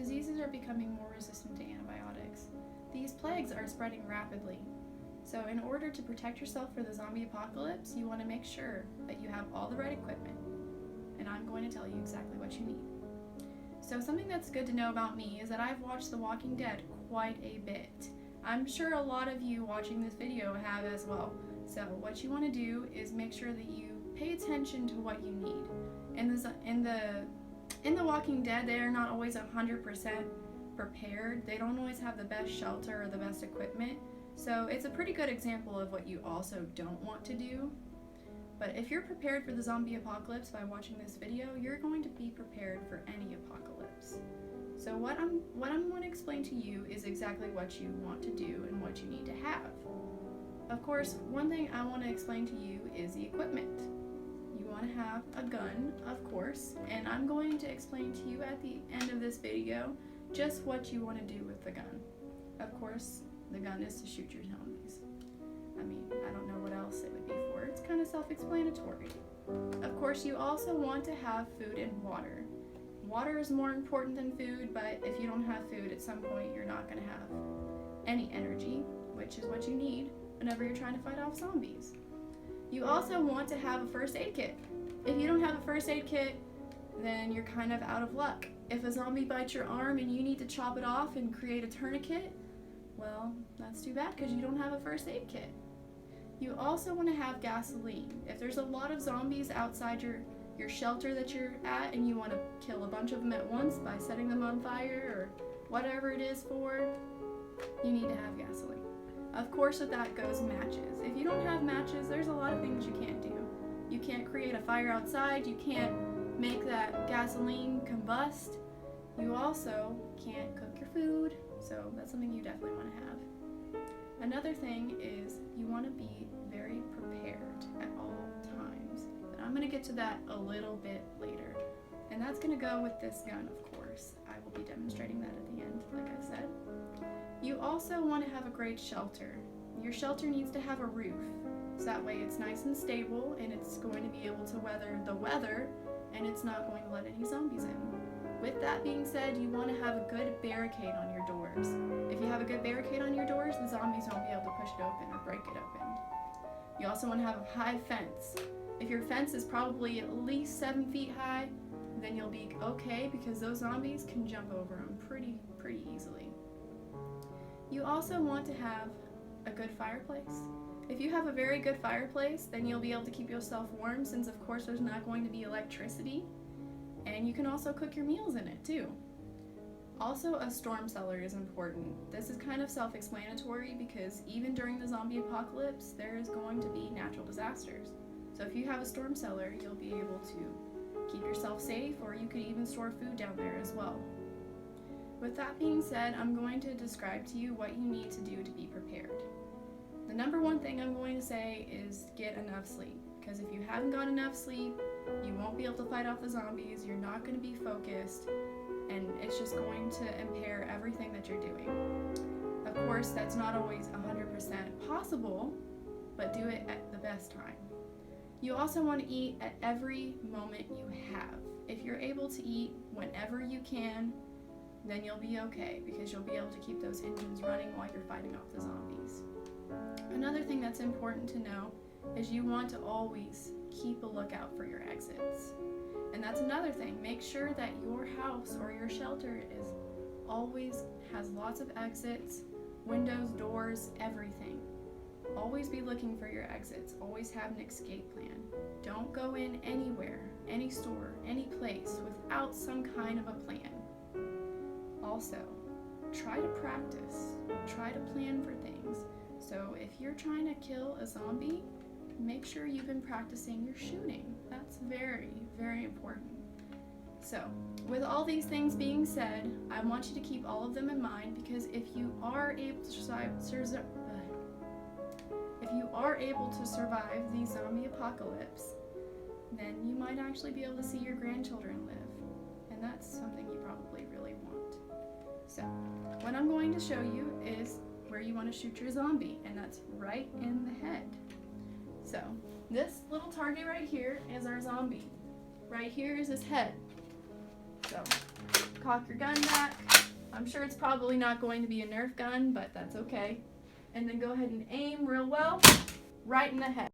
diseases are becoming more resistant to antibiotics. These plagues are spreading rapidly. So in order to protect yourself for the zombie apocalypse, you want to make sure that you have all the right equipment. And I'm going to tell you exactly what you need. So something that's good to know about me is that I've watched The Walking Dead quite a bit. I'm sure a lot of you watching this video have as well. So what you want to do is make sure that you pay attention to what you need. In The Walking Dead, they are not always 100% prepared. They don't always have the best shelter or the best equipment. So it's a pretty good example of what you also don't want to do. But if you're prepared for the zombie apocalypse by watching this video, you're going to be prepared for any apocalypse. So what I'm going to explain to you is exactly what you want to do and what you need to have. Of course, one thing I want to explain to you is the equipment. You want to have a gun, of course, and I'm going to explain to you at the end of this video just what you want to do with the gun. Of course, the gun is to shoot your zombies. I mean, I don't know what else it would be for. It's kind of self-explanatory. Of course, you also want to have food and water. Water is more important than food, but if you don't have food, at some point you're not going to have any energy, which is what you need whenever you're trying to fight off zombies. You also want to have a first aid kit. If you don't have a first aid kit, then you're kind of out of luck. If a zombie bites your arm and you need to chop it off and create a tourniquet, well, that's too bad because you don't have a first aid kit. You also want to have gasoline. If there's a lot of zombies outside your shelter that you're at and you want to kill a bunch of them at once by setting them on fire or whatever it is for, you need to have gasoline. Of course, with that goes matches. If you don't have matches, there's a lot of things you can't do. You can't create a fire outside, you can't make that gasoline combust. You also can't cook your food, so that's something you definitely want to have. Another thing is you want to be very prepared at all times. But I'm going to get to that a little bit later. And that's going to go with this gun, of course. I will be demonstrating that at the end, like I said. You also want to have a great shelter. Your shelter needs to have a roof, so that way it's nice and stable and it's going to be able to weather the weather and it's not going to let any zombies in. With that being said, you want to have a good barricade on your doors. If you have a good barricade on your doors, the zombies won't be able to push it open or break it open. You also want to have a high fence. If your fence is probably at least 7 feet high, then you'll be okay because those zombies can jump over them pretty easily. You also want to have a good fireplace. If you have a very good fireplace, then you'll be able to keep yourself warm since of course there's not going to be electricity. And you can also cook your meals in it too. Also, a storm cellar is important. This is kind of self-explanatory because even during the zombie apocalypse, there is going to be natural disasters. So if you have a storm cellar, you'll be able to keep yourself safe, or you could even store food down there as well. With that being said, I'm going to describe to you what you need to do to be prepared. The number one thing I'm going to say is get enough sleep, because if you haven't got enough sleep, you won't be able to fight off the zombies, you're not going to be focused, and it's just going to impair everything that you're doing. Of course, that's not always 100% possible, but do it at the best time. You also want to eat at every moment you have. If you're able to eat whenever you can, then you'll be okay because you'll be able to keep those engines running while you're fighting off the zombies. Another thing that's important to know is you want to always keep a lookout for your exits. And that's another thing. Make sure that your house or your shelter always has lots of exits, windows, doors, everything. Always be looking for your exits. Always have an escape plan. Don't go in anywhere, any store, any place without some kind of a plan. Also, try to practice. Try to plan for things. So if you're trying to kill a zombie, make sure you've been practicing your shooting. That's very important. So, with all these things being said, I want you to keep all of them in mind because if you are able to survive the zombie apocalypse, then you might actually be able to see your grandchildren live. And that's something you probably really want. So, what I'm going to show you is where you want to shoot your zombie, and that's right in the head. So, this little target right here is our zombie. Right here is his head. So, cock your gun back. I'm sure it's probably not going to be a Nerf gun, but that's okay. And then go ahead and aim real well, right in the head.